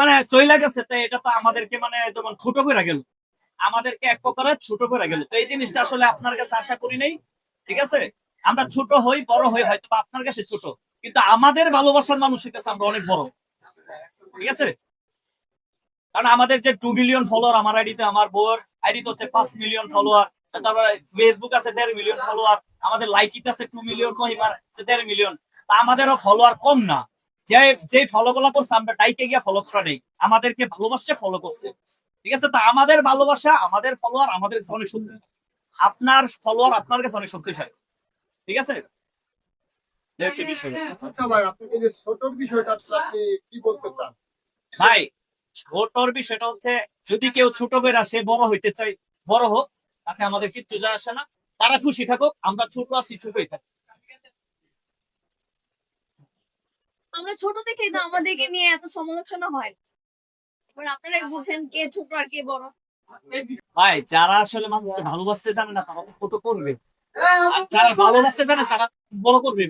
মানে চইলা গেছে, তো এটা তো আমাদেরকে মানে যেমন ছোট করে গেল, আমাদেরকে এক প্রকারের ছোট করে গেল। তো এই জিনিসটা আসলে আপনার কাছে আশা করি নাই। ঠিক আছে, আমরা ছোট হই বড় হই হয়তো আপনার কাছে ছোট, কিন্তু আমাদের ভালোবাসার মানুষের কাছে আমরা অনেক বড়। ঠিক আছে, কারণ আমাদের যে 2 মিলিয়ন ফলোয়ার আমার আইডিতে, আমার বউর আইডিতে হচ্ছে 5 মিলিয়ন ফলোয়ার, তারপরে ফেসবুক আছে 1.5 মিলিয়ন ফলোয়ার, আমাদের লাইকিত আছে 2 মিলিয়ন, মহিমার আছে 1.5 মিলিয়ন। তা আমাদেরও ফলোয়ার কম না। যে যে ফলো গুলা করছে আমরা ডাইকে গিয়ে ফলো করা নেই, আমাদেরকে ভালোবাসছে ফলো করছে। ঠিক আছে, তা আমাদের ভালোবাসা, আমাদের ফলোয়ার আমাদের কাছে অনেক শক্তি, আপনার ফলোয়ার আপনার কাছে অনেক শক্তিশালী। ঠিক আছে, এই হচ্ছে বিষয়। আচ্ছা ভাই, আপনি এই যে ছোট বিষয়টা আসলে আপনি কি বলতে চান? ভাই, ছোটর বিষয়টা হচ্ছে যদি কেউ ছোট করে সে বড় হইতে চাই, বড় হোক, তাতে আমাদের কিচ্ছু যায় আসে না। তারা খুশি থাকুক, আমরা ছোট আছি ছোটই থাকি। আমরা ছোট থেকেই তো আমাদেরকে নিয়ে এত সমালোচনা হয়। এবার আপনারাই বুঝেন কে ছোট আর কে বড়। ভাই, যারা আসলে মানুষকে ভালোবাসতে জানে না তারা তো ছোট করবে, আর যারা ভালোবাসতে জানে তারা বড় করবে।